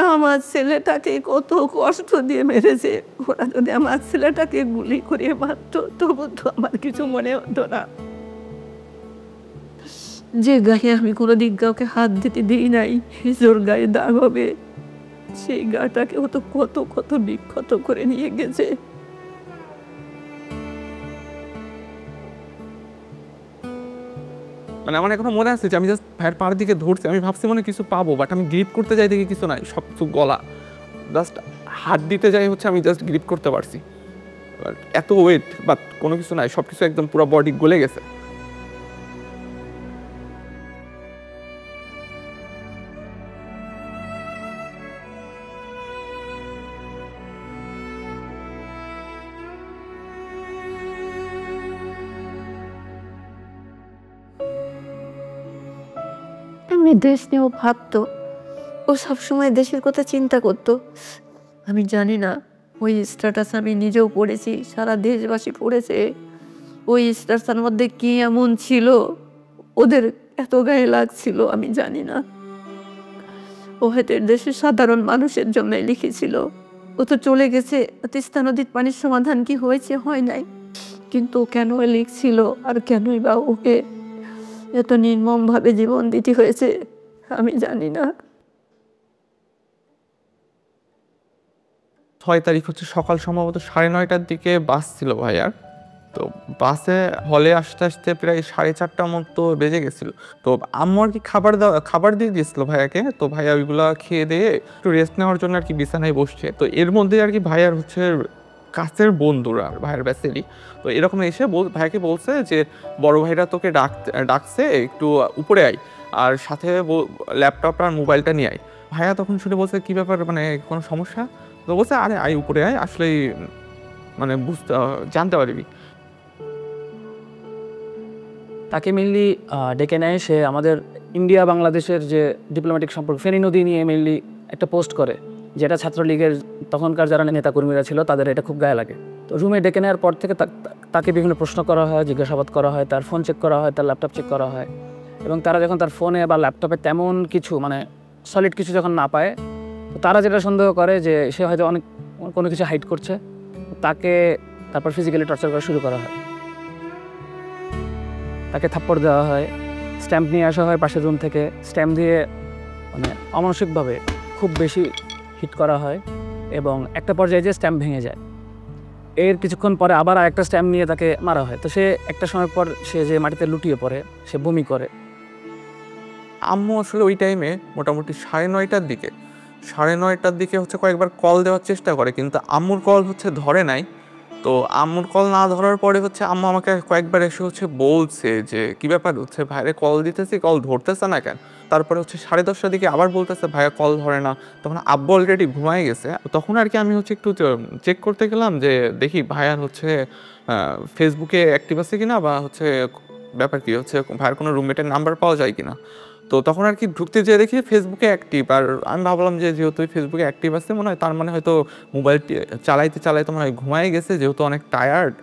ওরা আমার ছেলেটাকে কত কষ্ট দিয়ে মেরেছে, ওরা যদি আমার ছেলেটাকে গুলি করে মারত তবু তো আমার কিছু মনে হতো না। যে গায়ে আমি কোনোদিন কাউকে হাত দিতে দিই নাই, জোর গায়ে দাগ হবে, সেই গাটাকে ও তো কত কত বিক্ষত করে নিয়ে গেছে। মানে আমার এখনো মনে আছে যে আমি জাস্ট ভাইয়ের পাড়ের দিকে ধরছি, আমি ভাবছি মনে কিছু পাবো, বাট আমি গ্রিপ করতে যাই দেখি কিছু নাই, সব কিছু গলা। জাস্ট হাত দিতে যাই হচ্ছে আমি জাস্ট গ্রিপ করতে পারছি, এত ওয়েট বাট কোনো কিছু নাই, সব কিছু একদম পুরো বডি গলে গেছে। আমি দেশ নিয়েও ভাবতো, ও সবসময় দেশের কথা চিন্তা করতো। আমি জানি না ওই স্ট্যাটাস আমি নিজেও পড়েছি, সারা দেশবাসী পড়েছে। ওই স্ট্যাটাসের মধ্যে কি এমন ছিল ওদের এত গায়ে লাগছিল আমি জানি না। ও হয়তো দেশের সাধারণ মানুষের জন্য লিখেছিল। ও তো চলে গেছে, তিস্তা নদীর পানির সমাধান কি হয়েছে? হয় নাই। কিন্তু কেন লিখছিল আর কেনই বা ওকে এত নির্মমভাবে জীবন দিতে হয়েছে আমি জানি না। 6 তারিখ হচ্ছে সকাল সম্ভবত 9:30টার দিকে বাস ছিল ভাইয়ার। তো বাসে হলে আসতে আসতে প্রায় 4:30টার মতো বেজে গেছিল। তো আম্মু আর কি খাবার দিয়ে দিয়েছিল ভাইয়াকে। তো ভাইয়া ওইগুলা খেয়ে দিয়ে একটু রেস্ট নেওয়ার জন্য আর কি বিছানায় বসছে। তো এর মধ্যে আর কি ভাইয়ার হচ্ছে কাছের বন্ধুরা ভাইয়ের ব্যাচেরই তো এরকম এসে ভাইয়াকে বলছে যে বড় ভাইরা তোকে ডাকছে, একটু উপরে আয়, আর সাথে ল্যাপটপ আর মোবাইলটা নিয়ে আয়। ভাইয়া তখন শুনে বলছে কি ব্যাপার, মানে কোনো সমস্যা? তো বলছে আরে আয় উপরে আয়, আসলেই মানে জানতে পারবি। তাকে মেনলি ডেকে নেয়, সে আমাদের ইন্ডিয়া বাংলাদেশের যে ডিপ্লোম্যাটিক সম্পর্ক ফেনী নদী নিয়ে মেনলি একটা পোস্ট করে, যেটা ছাত্রলীগের তখনকার যারা নেতাকর্মীরা ছিল তাদের এটা খুব গায়ে লাগে। তো রুমে ডেকে নেওয়ার পর থেকে তাকে বিভিন্ন প্রশ্ন করা হয়, জিজ্ঞাসাবাদ করা হয়, তার ফোন চেক করা হয়, তার ল্যাপটপ চেক করা হয়। এবং তারা যখন তার ফোনে বা ল্যাপটপে তেমন কিছু মানে সলিড কিছু যখন না পায়, তো তারা যেটা সন্দেহ করে যে সে হয়তো অনেক কোনো কিছু হাইড করছে, তাকে তারপর ফিজিক্যালি টর্চার করা শুরু করা হয়। তাকে থাপ্পড় দেওয়া হয়, স্ট্যাম্প নিয়ে আসা হয় পাশের রুম থেকে, স্ট্যাম্প দিয়ে মানে অমানসিকভাবে খুব বেশি হিট করা হয় এবং একটা পর্যায়ে যে স্ট্যাম্প ভেঙে যায়। এর কিছুক্ষণ পরে আবার আরেকটা স্ট্যাম্প নিয়ে তাকে মারা হয়। তো সে একটা সময় পর সে যে মাটিতে লুটিয়ে পড়ে, সে বমি করে। আম্মু আসলে ওই টাইমে মোটামুটি 9:30টার দিকে হচ্ছে কয়েকবার কল দেওয়ার চেষ্টা করে, কিন্তু আম্মুর কল হচ্ছে ধরে নাই। তো আম্মুর কল না ধরার পরে হচ্ছে আম্মু আমাকে কয়েকবার এসে হচ্ছে বলছে যে কী ব্যাপার, হচ্ছে ভাইরে কল দিতেছি, কল ধরতেছে না কেন? তারপরে হচ্ছে 10:30টার দিকে আবার বলতেছে ভাইয়া কল ধরে না। তখন আব্বু অলরেডি ঘুমায় গেছে। তখন আর কি আমি হচ্ছে একটু চেক করতে গেলাম যে দেখি ভাইয়ার হচ্ছে ফেসবুকে অ্যাক্টিভ আছে কিনা, বা হচ্ছে ব্যাপার কি হচ্ছে ভাইয়ার কোনো রুমমেটের নাম্বার পাওয়া যায় কিনা। তো তখন আর কি ঢুকতে যেয়ে দেখি ফেসবুকে অ্যাক্টিভ, আর আমি ভাবলাম যে যেহেতু ফেসবুকে অ্যাক্টিভ আছে মনে হয়, তার মানে হয়তো মোবাইলটি চালাইতে মনে হয় ঘুমায় গেছে, যেহেতু অনেক টায়ার্ড।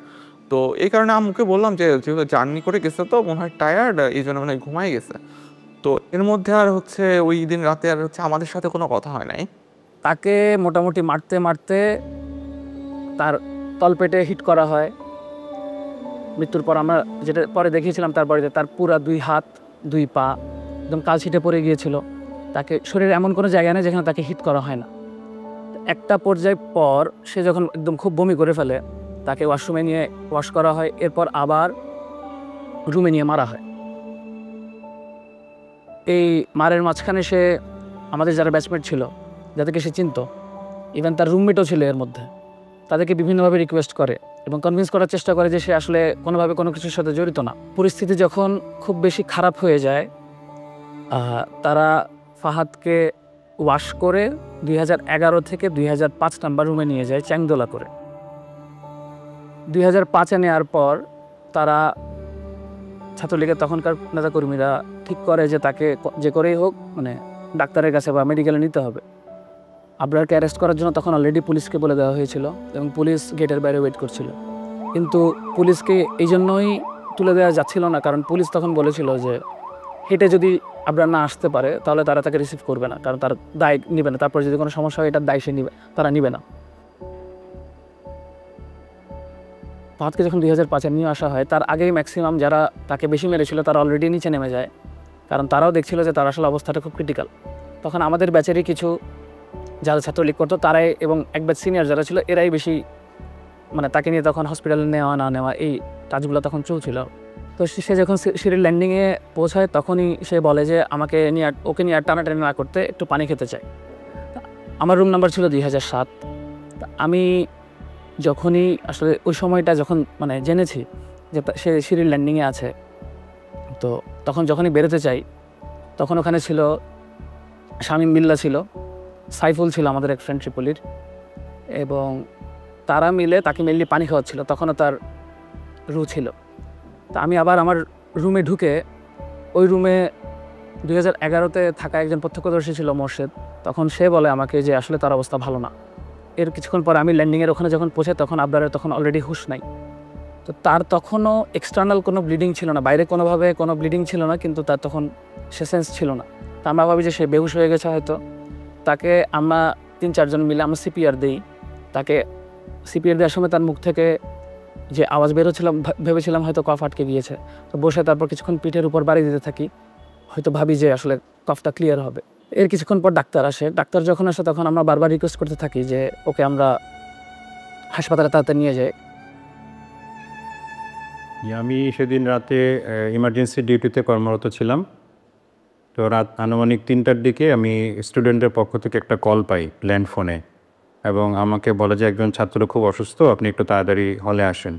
তো এই কারণে আম্মুকে বললাম যে যেহেতু জার্নি করে গেছে তো মনে হয় টায়ার্ড, এই জন্য মনে হয় ঘুমায় গেছে। তো এর মধ্যে আর হচ্ছে ওই দিন রাতে আর হচ্ছে আমাদের সাথে কোনো কথা হয় নাই। তাকে মোটামুটি মারতে মারতে তার তলপেটে হিট করা হয়। মৃত্যুর পর আমরা যেটা পরে দেখিয়েছিলাম তার বাড়িতে, তার পুরা 2 হাত 2 পা একদম কালছিটে পড়ে গিয়েছিল। তাকে শরীরে এমন কোনো জায়গা নেই যেখানে তাকে হিট করা হয় না। একটা পর্যায় পর সে যখন একদম খুব বমি করে ফেলে, তাকে ওয়াশরুমে নিয়ে ওয়াশ করা হয়, এরপর আবার রুমে নিয়ে মারা হয়। এই মারের মাঝখানে সে আমাদের যারা ব্যাচমেট ছিল, যাদেরকে সে চিনত, ইভেন তার রুমমেটও ছিল এর মধ্যে, তাদেরকে বিভিন্নভাবে রিকোয়েস্ট করে এবং কনভিন্স করার চেষ্টা করে যে সে আসলে কোনোভাবে কোনো কিছুর সাথে জড়িত না। পরিস্থিতি যখন খুব বেশি খারাপ হয়ে যায়, তারা ফাহাদকে ওয়াশ করে 2011 থেকে 2005 নাম্বার রুমে নিয়ে যায় চ্যাংদোলা করে। 2005-এ নেওয়ার পর তারা ছাত্রলীগের তখনকার নেতাকর্মীরা ঠিক করে যে তাকে যে করেই হোক মানে ডাক্তারের কাছে বা মেডিকেলে নিতে হবে। আবরারকে অ্যারেস্ট করার জন্য তখন অলরেডি পুলিশকে বলে দেওয়া হয়েছিল এবং পুলিশ গেটের বাইরে ওয়েট করছিল। কিন্তু পুলিশকে এই জন্যই তুলে দেওয়া যাচ্ছিল না, কারণ পুলিশ তখন বলেছিল যে হেঁটে যদি আবরার না আসতে পারে তাহলে তারা তাকে রিসিভ করবে না, কারণ তার দায় নেবে না। তারপর যদি কোনো সমস্যা হয় এটার দায় সে নিবে, তারা নিবে না। ফাহাদকে যখন 2005-এ নিয়ে আসা হয় তার আগেই ম্যাক্সিমাম যারা তাকে বেশি মেরেছিল তারা অলরেডি নিচে নেমে যায়, কারণ তারাও দেখছিল যে তার আসলে অবস্থাটা খুব ক্রিটিক্যাল। তখন আমাদের ব্যাচেরই কিছু যারা ছাত্রলীগ করতো তারাই এবং এক ব্যাচ সিনিয়র যারা ছিল এরাই বেশি মানে তাকে নিয়ে তখন হসপিটালে নেওয়া না নেওয়া এই কাজগুলো তখন চলছিল। তো সে যখন সিঁড়ির ল্যান্ডিংয়ে পৌঁছায় তখনই সে বলে যে ওকে নিয়ে আর টানাটানি না করতে একটু পানি খেতে চাই। আমার রুম নাম্বার ছিল 2007। আমি যখনই আসলে ওই সময়টা যখন মানে জেনেছি যে সে সিঁড়ির ল্যান্ডিংয়ে আছে, তো তখন যখনই বেরোতে চাই তখন ওখানে ছিল শামীম বিল্লাহ ছিল, সাইফুল ছিল আমাদের এক ফ্রেন্ড ট্রিপলির, এবং তারা মিলে তাকে মেনলি পানি খাওয়াচ্ছিল। তখনও তার রু ছিল। তা আমি আবার আমার রুমে ঢুকে ওই রুমে 2011-তে থাকা একজন প্রত্যক্ষদর্শী ছিল মোর্শেদ, তখন সে বলে আমাকে যে আসলে তার অবস্থা ভালো না। এর কিছুক্ষণ পরে আমি ল্যান্ডিংয়ের ওখানে যখন পৌঁছে তখন আবরারের তখন অলরেডি হুঁশ নাই। তো তার তখনও এক্সটার্নাল কোনো ব্লিডিং ছিল না, বাইরে কোনোভাবে কোনো ব্লিডিং ছিল না, কিন্তু তার তখন সে সেন্স ছিল না। তা আমরা ভাবি যে সে বেহুশ হয়ে গেছে হয়তো। তাকে আমরা 3-4 জন মিলে আমরা সিপিআর দিই। তাকে সিপিআর দেওয়ার সময় তার মুখ থেকে যে আওয়াজ বেরোচ্ছিলাম ভেবেছিলাম হয়তো কফ আটকে গিয়েছে। তো বসে তারপর কিছুক্ষণ পিঠের উপর বাড়ি দিতে থাকি, হয়তো ভাবি যে আসলে কফটা ক্লিয়ার হবে। এর কিছুক্ষণ পর ডাক্তার আসে। ডাক্তার যখন আসে তখন আমরা বারবার রিকোয়েস্ট করতে থাকি যে ওকে আমরা হাসপাতালে তাড়াতাড়ি নিয়ে যাই। আমি সেদিন রাতে ইমার্জেন্সি ডিউটিতে কর্মরত ছিলাম। তো রাত আনুমানিক 3টার দিকে আমি স্টুডেন্টের পক্ষ থেকে একটা কল পাই ল্যান্ড ফোনে, এবং আমাকে বলে যে একজন ছাত্র খুব অসুস্থ, আপনি একটু তাড়াতাড়ি হলে আসেন।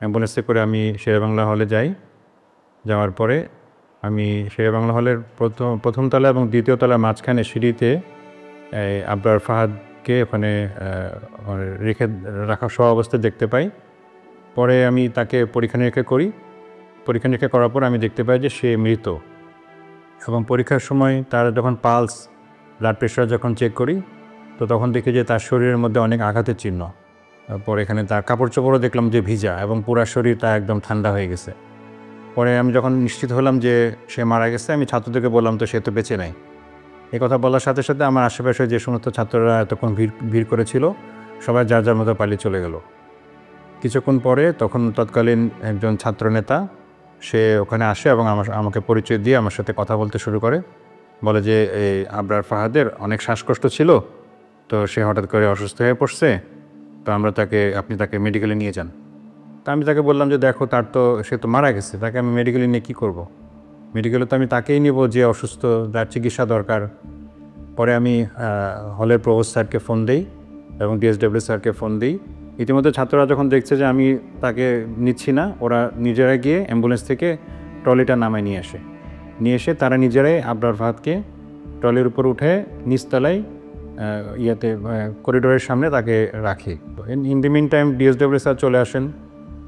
অ্যাম্বুলেন্সে করে আমি শেরেবাংলা হলে যাই। যাওয়ার পরে আমি শেরেবাংলা হলের প্রথম তলা এবং দ্বিতীয় তলার মাঝখানে সিঁড়িতে আবরার ফাহাদকে ওখানে রেখে রাখা সহ অবস্থায় দেখতে পাই। পরে আমি তাকে পরীক্ষা নিরীক্ষা করার পর আমি দেখতে পাই যে সে মৃত, এবং পরীক্ষার সময় তার যখন পালস ব্লাড প্রেশার যখন চেক করি তো তখন দেখি যে তার শরীরের মধ্যে অনেক আঘাতের চিহ্ন। পরে এখানে তার কাপড় চোপড়ও দেখলাম যে ভিজা, এবং পুরা শরীর তা একদম ঠান্ডা হয়ে গেছে। পরে আমি যখন নিশ্চিত হলাম যে সে মারা গেছে, আমি ছাত্রদেরকে বললাম তো সে তো বেঁচে নাই। এই কথা বলার সাথে সাথে আমার আশেপাশে যে সমস্ত ছাত্ররা এতক্ষণ ভিড় করেছিল সবাই যার যার মতো পালিয়ে চলে গেল। কিছুক্ষণ পরে তখন তৎকালীন একজন ছাত্রনেতা সে ওখানে আসে এবং আমাকে পরিচয় দিয়ে আমার সাথে কথা বলতে শুরু করে। বলে যে এই আবরার ফাহাদের অনেক শ্বাসকষ্ট ছিল, তো সে হঠাৎ করে অসুস্থ হয়ে পড়ছে, তো আপনি তাকে মেডিকেলে নিয়ে যান। তা আমি তাকে বললাম যে দেখো সে তো মারা গেছে, তাকে আমি মেডিকেলে নিয়ে কী করব। মেডিকেলে তো আমি তাকেই নিব যে অসুস্থ, যার চিকিৎসা দরকার। পরে আমি হলের প্রভোস্ট স্যারকে ফোন দিই এবং ডিএসডব্লিউ স্যারকে ফোন দিই। ইতিমধ্যে ছাত্ররা যখন দেখছে যে আমি তাকে নিচ্ছি না, ওরা নিজেরা গিয়ে অ্যাম্বুলেন্স থেকে ট্রলিটা নামায় নিয়ে এসে তারা নিজেরাই আবরার ফাহাদকে ট্রলির উপর উঠে নিচতলায় করিডোরের সামনে তাকে রাখি। In the mean time DSW sir চলে আসেন,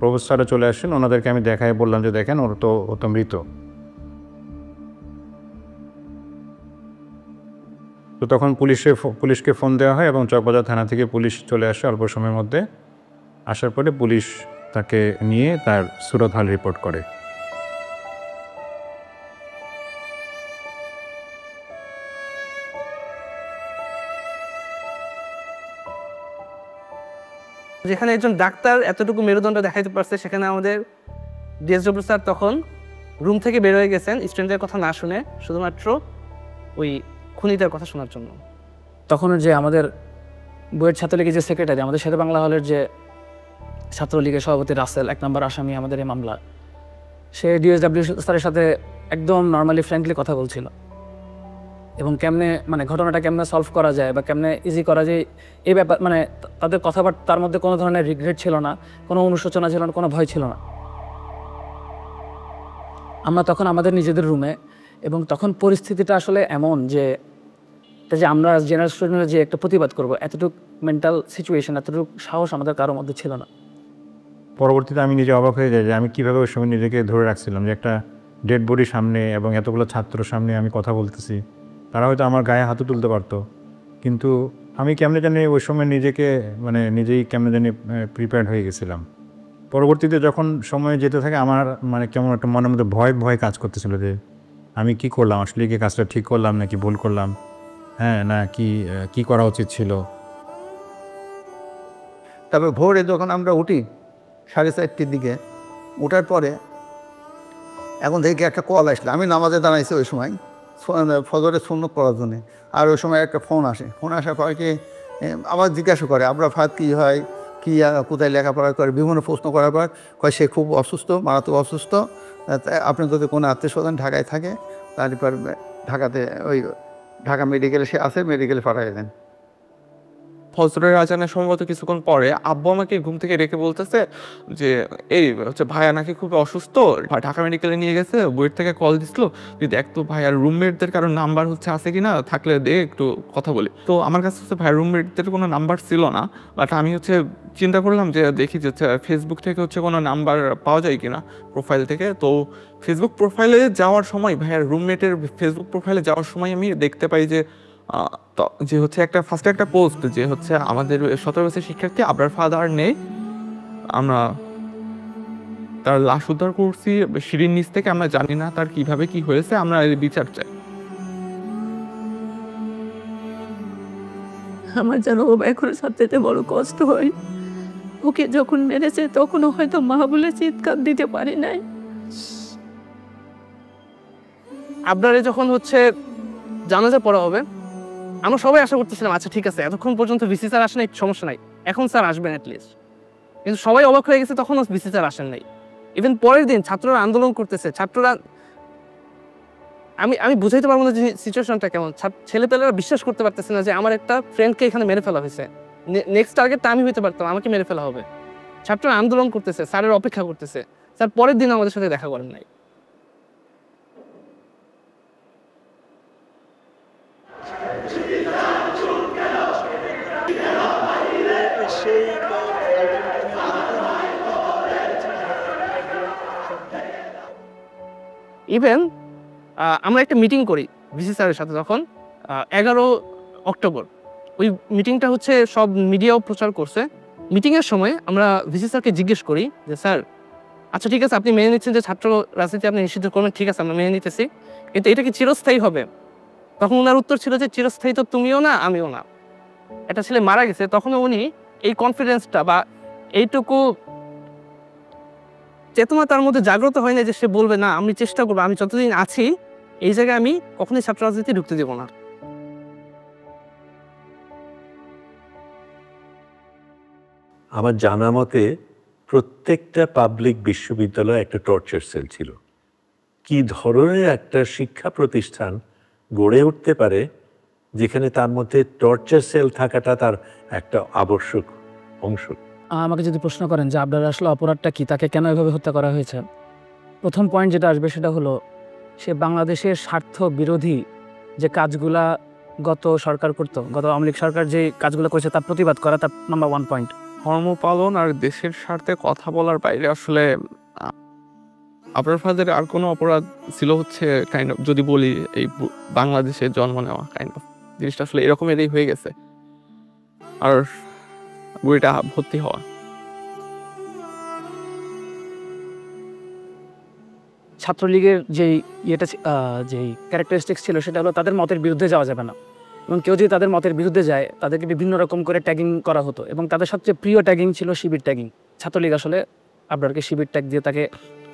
প্রভোস্ট স্যারও চলে আসেন। ওনাদেরকে আমি বললাম যে দেখেন ও তো মৃত। তো তখন পুলিশকে ফোন দেওয়া হয় এবং চকবাজার থানা থেকে পুলিশ চলে আসে অল্প সময়ের মধ্যে। আসার পরে পুলিশ তাকে নিয়ে তার সুরত হাল রিপোর্ট করে। যেখানে একজন ডাক্তার এতটুকু মেরুদণ্ড দেখাইতে পারছে, সেখানে আমাদের ডিএসডব্লিউ স্যার তখন রুম থেকে বের হয়ে গেছেন স্টুডেন্টের কথা না শুনে, শুধুমাত্র ওই খুনিটার কথা শোনার জন্য। তখন যে আমাদের বইয়ের ছাত্রলীগের যে সেক্রেটারি, আমাদের শেরে বাংলা হলের যে ছাত্রলীগের সভাপতি রাসেল, 1 নম্বর আসামি আমাদের এই মামলা, সে ডিএসডব্লিউ স্যারের সাথে একদম নর্মালি ফ্র্যাঙ্কলি কথা বলছিল, এবং ঘটনাটা কেমনে সলভ করা যায় বা কেমনে ইজি করা যায় এই ব্যাপার, তাদের কথাবার্তার মধ্যে কোনো ধরনের রিগ্রেট ছিল না, কোনো অনুশোচনা ছিল না, কোনো ভয় ছিল না। আমরা তখন আমাদের নিজেদের রুমে, এবং তখন পরিস্থিতিটা আসলে এমন যে আমরা জেনারেল স্টুডেন্টরা যে একটা প্রতিবাদ করবো এতটুকু মেন্টাল সিচুয়েশন, এতটুকু সাহস আমাদের কারোর মধ্যে ছিল না। পরবর্তীতে আমি নিজে অবাক হয়ে যাই যে আমি কীভাবে ওই সময় নিজেকে ধরে রাখছিলাম যে একটা ডেড বডির সামনে এবং এতগুলো ছাত্রর সামনে আমি কথা বলতেছি। তারা হয়তো আমার গায়ে হাতও তুলতে পারতো, কিন্তু আমি কেমনে জানি ওই সময় নিজেই কেমনে জানি প্রিপেয়ার্ড হয়ে গেছিলাম। পরবর্তীতে যখন সময় যেতে থাকে আমার কেমন একটা মনের মধ্যে ভয় কাজ করতেছিল যে আমি কি করলাম, আসলে কি কাজটা ঠিক করলাম নাকি ভুল করলাম, হ্যাঁ, না কি করা উচিত ছিল। তারপর ভোরে যখন আমরা উঠি 4:30টার দিকে, ওঠার পরে এখন থেকে একটা কল আসলো, আমি নামাজে দাঁড়াইছি ওই সময় ফজরের সুন্নত পড়ার জন্যে। আর ওই সময় একটা ফোন আসে, ফোন আসার পরে কি আবার জিজ্ঞাসা করে আবরার ফাহাদ কী হয়, কী কোথায় লেখাপড়া করে, বিভিন্ন প্রশ্ন করার পর কয় সে খুব অসুস্থ, মারাত্মক অসুস্থ, আপনি যদি কোনো আত্মীয় স্বজন ঢাকায় থাকে তারপর ঢাকাতে ওই ঢাকা মেডিকেলে সে আছে, মেডিকেলে পাঠিয়ে দেন। ফজরের আজানের সম্ভবত কিছুক্ষণ পরে আব্বু আমাকে ঘুম থেকে ডেকে বলতেছে যে এই হচ্ছে ভাইয়া নাকি খুব অসুস্থ, ঢাকা মেডিকেলে নিয়ে গেছে, বুয়েট থেকে কল দিছিল, তুই দেখ তো ভাইয়ার রুমমেটদের কারো নাম্বার হচ্ছে আছে কিনা, থাকলে দে একটু কথা বলি। তো আমার কাছে হচ্ছে ভাইয়ার রুমমেটদের কোনো নাম্বার ছিল না, বাট আমি হচ্ছে চিন্তা করলাম যে দেখি যে ফেসবুক থেকে হচ্ছে কোনো নাম্বার পাওয়া যায় কিনা প্রোফাইল থেকে। তো ফেসবুক প্রোফাইলে যাওয়ার সময়, ভাইয়ার রুমমেটের ফেসবুক প্রোফাইলে যাওয়ার সময় আমি দেখতে পাই যে যে হচ্ছে ফার্স্টে একটা পোস্ট যে হচ্ছে আমাদের 17 বছরের শিক্ষার্থী আবরার ফাহাদ আর নেই, আমরা তার লাশ উদ্ধার করছি সিঁড়ির নিচ থেকে, আমরা জানি না তার কিভাবে কি হয়েছে, আমরা এর বিচার চাই। আমার যেন ও এখন সবচেয়ে বড় কষ্ট হয়। ওকে যখন মেরেছে তখনও হয়তো মা বলে চিৎকার দিতে পারি নাই। আপনারে যখন হচ্ছে জানাজা পড়া হবে, আমরা সবাই আশা করতেছিলাম আচ্ছা ঠিক আছে, এতক্ষণ পর্যন্ত ভিসি স্যার আসেন নাই, সমস্যা নাই, এখন স্যার আসবেন অ্যাটলিস্ট। কিন্তু সবাই অবাক হয়ে গেছে, তখনও ভিসি স্যার আসেন নাই। ইভেন পরের দিন ছাত্ররা আন্দোলন করতেছে, ছাত্ররা আমি বুঝাইতে পারবো না যে সিচুয়েশনটা কেমন। ছেলেপেলেরা বিশ্বাস করতে পারতেছে না যে আমার একটা ফ্রেন্ডকে এখানে মেরে ফেলা হয়েছে, নেক্সট টার্গেটটা আমি হইতে পারতাম, আমাকে মেরে ফেলা হবে। ছাত্ররা আন্দোলন করতেছে, স্যারের অপেক্ষা করতেছে, স্যার পরের দিন আমাদের সাথে দেখা করেন নাই। ইভেন আমরা একটা মিটিং করি ভিসি স্যারের সাথে তখন 11 অক্টোবর। ওই মিটিংটা হচ্ছে সব মিডিয়াও প্রচার করছে। মিটিংয়ের সময় আমরা ভিসি স্যারকে জিজ্ঞেস করি যে স্যার আচ্ছা ঠিক আছে, আপনি মেনে নিচ্ছেন যে ছাত্র রাজনীতি আপনি নিষিদ্ধ করবেন, ঠিক আছে আমরা মেনে নিতেছি, কিন্তু এটা কি চিরস্থায়ী হবে? তখন ওনার উত্তর ছিল যে চিরস্থায়ী তো তুমিও না আমিও না। একটা ছেলে মারা গেছে, তখন উনি এই কনফিডেন্সটা বা এইটুকু চেতনা তার মধ্যে জাগ্রত হয় না যে সে বলবে না আমি চেষ্টা করবো, আমি যতদিন আছি এই জায়গায় আমি কখনোই ছাত্র রাজনীতি ঢুকতে দেবো না। আমার জানা মতে প্রত্যেকটা পাবলিক বিশ্ববিদ্যালয়ে একটা টর্চার সেল ছিল। কি ধরনের একটা শিক্ষা প্রতিষ্ঠান গড়ে উঠতে পারে যেখানে তার মধ্যে টর্চার সেল থাকাটা তার একটা আবশ্যক অংশ? আমাকে যদি প্রশ্ন করেন যে আপনার আসলে অপরাধটা কি, তাকে কেন এভাবে হত্যা করা হয়েছে, প্রথম পয়েন্ট যেটা আসবে সেটা হলো সে বাংলাদেশের স্বার্থ বিরোধী যে কাজগুলা গত সরকার করতো, গত আওয়ামী লীগ সরকার যে কাজগুলো করেছে তার প্রতিবাদ করা, তার নাম্বার 1 পয়েন্ট। ধর্ম পালন আর দেশের স্বার্থে কথা বলার বাইরে আসলে আবরার ফাহাদের আর কোনো অপরাধ ছিল হচ্ছে কাইন্ড অফ, যদি বলি এই বাংলাদেশে জন্ম নেওয়া, কাইন্ড অফ জিনিসটা আসলে এরকমেরই হয়ে গেছে, আর বইটা ভর্তি হওয়া। ছাত্রলীগের যেই যেই ক্যারেক্টারিস্টিক্স ছিল সেটা হলো তাদের মতের বিরুদ্ধে যাওয়া যাবে না, এবং কেউ যদি তাদের মতের বিরুদ্ধে যায় তাদেরকে বিভিন্ন রকম করে ট্যাগিং করা হতো, এবং তাদের সবচেয়ে প্রিয় ট্যাগিং ছিল শিবির ট্যাগিং। ছাত্রলীগ আসলে আবরারকে শিবির ট্যাগ দিয়ে তাকে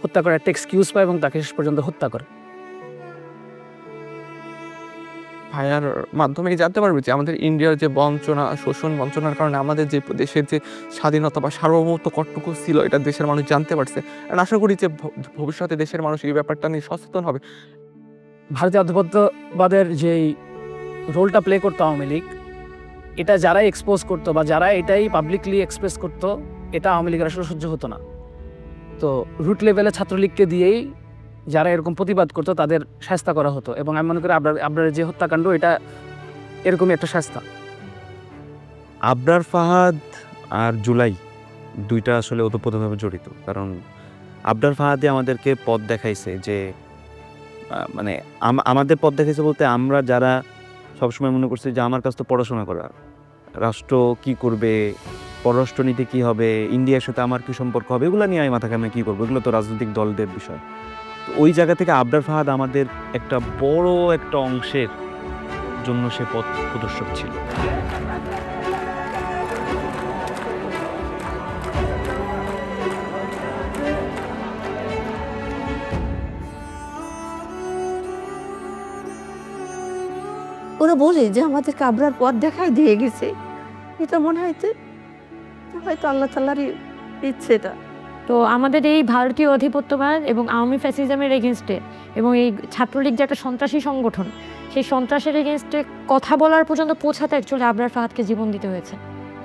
হত্যা করার একটা এক্সকিউজ পায় এবং তাকে শেষ পর্যন্ত হত্যা করে। ভাইয়ার মাধ্যমে জানতে পারবে যে আমাদের ইন্ডিয়ার যে বঞ্চনা, শোষণ বঞ্চনার কারণে আমাদের যে দেশের যে স্বাধীনতা বা সার্বভৌমত্ব কতটুকু ছিল এটা দেশের মানুষ জানতে পারছে। আর আশা করি যে ভবিষ্যতে দেশের মানুষ এই ব্যাপারটা নিয়ে সচেতন হবে। ভারতীয় আধিপত্যবাদের যেই রোলটা প্লে করতো আওয়ামী লীগ, এটা যারাই এক্সপোজ করতো বা যারা এটাই পাবলিকলি এক্সপ্রেস করতো, এটা আওয়ামী লীগের আসলে সহ্য হতো না। তো রুট লেভেলে ছাত্রলীগকে দিয়েই যারা এরকম প্রতিবাদ করতো তাদের শাস্তি করা হতো, এবং আমি মনে করি আবরারের যে হত্যাকাণ্ড এটা এরকমই একটা শাস্তি। আবরার ফাহাদ আর জুলাই দুইটা আসলে ওতপ্রোতভাবে জড়িত, কারণ আবরার ফাহাদে আমাদেরকে পথ দেখাইছে যে মানে আমাদের পথ দেখাইছে বলতে আমরা যারা সবসময় মনে করছি যে আমার কাছ তো পড়াশোনা করা, রাষ্ট্র কি করবে, পররাষ্ট্রনীতি কী হবে, ইন্ডিয়ার সাথে আমার কী সম্পর্ক হবে, এগুলো নিয়ে আমি মাথা ঘামিয়ে কী করবো, এগুলো তো রাজনৈতিক দলদের বিষয়। তো ওই জায়গা থেকে আবরার ফাহাদ আমাদের একটা বড় একটা অংশের জন্য সে পথ প্রদর্শক ছিল। ওরা বলে যে আমাদেরকে আবরার পথ দেখায় দিয়ে গেছে, এটা মনে হয়তো হয়তো আল্লাহ তাআলারই ইচ্ছে এটা। তো আমাদের এই ভারতীয় আধিপত্যবাদ এবং আওয়ামী ফ্যাসিজমের এগেনস্টে এবং এই ছাত্রলীগ যে একটা সন্ত্রাসী সংগঠন, সেই সন্ত্রাসের এগেনস্টে কথা বলার পর্যন্ত পৌঁছাতে অ্যাকচুয়ালি আবরার ফাহাদকে জীবন দিতে হয়েছে।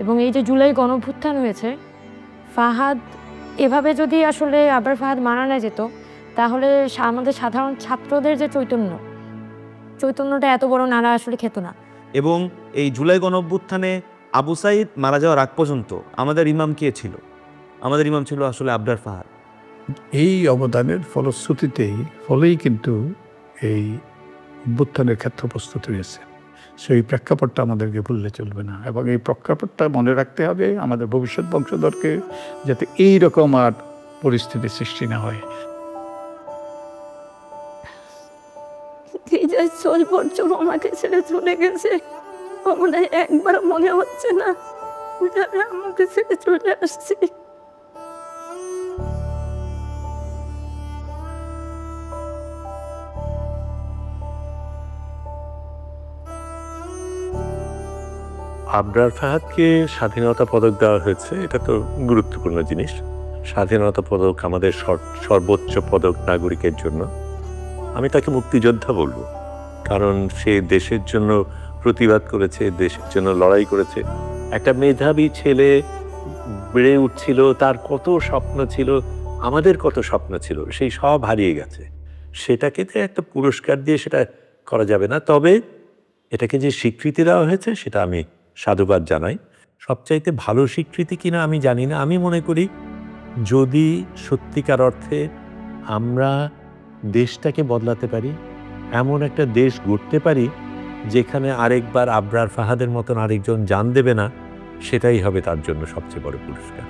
এবং এই যে জুলাই গণঅভ্যুত্থান হয়েছে, ফাহাদ এভাবে যদি আসলে আবরার ফাহাদ মারা না যেত, তাহলে আমাদের সাধারণ ছাত্রদের যে চৈতন্যটা এত বড় নাড়া আসলে খেত না। এবং এই জুলাই গণঅভ্যুত্থানে আবু সাইদ মারা যাওয়ার আগ পর্যন্ত আমাদের ইমাম কে ছিল? আমাদের ইমাম ছিল আসলে আবরার ফাহাদ। এই অবদানের ফলেই কিন্তু এই অভ্যুত্থানের ক্ষেত্র প্রস্তুত হয়েছে। সেই প্রেক্ষাপটটা আমাদেরকে ভুললে চলবে না, এবং এই প্রেক্ষাপটটা মনে রাখতে হবে আমাদের ভবিষ্যৎ বংশধরকে, যাতে এই রকম আর পরিস্থিতি সৃষ্টি না হয়। 6 বছর আমাকে ছেড়ে চলে গেছে, মনে একবার মনে হচ্ছে না আমাকে ছেড়ে চলে আসছি। আবরার ফাহাদকে স্বাধীনতা পদক দেওয়া হয়েছে, এটা তো গুরুত্বপূর্ণ জিনিস। স্বাধীনতা পদক আমাদের সর্বোচ্চ পদক নাগরিকের জন্য। আমি তাকে মুক্তিযোদ্ধা বলবো, কারণ সে দেশের জন্য প্রতিবাদ করেছে, দেশের জন্য লড়াই করেছে। একটা মেধাবী ছেলে বেড়ে উঠছিল, তার কত স্বপ্ন ছিল, আমাদের কত স্বপ্ন ছিল, সেই সব হারিয়ে গেছে। সেটাকে তো একটা পুরস্কার দিয়ে সেটা করা যাবে না। তবে এটাকে যে স্বীকৃতি দেওয়া হয়েছে সেটা আমি সাধুবাদ জানাই। সবচাইতে ভালো স্বীকৃতি কিনা আমি জানি না। আমি মনে করি যদি সত্যিকার অর্থে আমরা দেশটাকে বদলাতে পারি, এমন একটা দেশ গড়তে পারি যেখানে আরেকবার আবরার ফাহাদের মতন আরেকজন জান দেবে না, সেটাই হবে তার জন্য সবচেয়ে বড় পুরস্কার।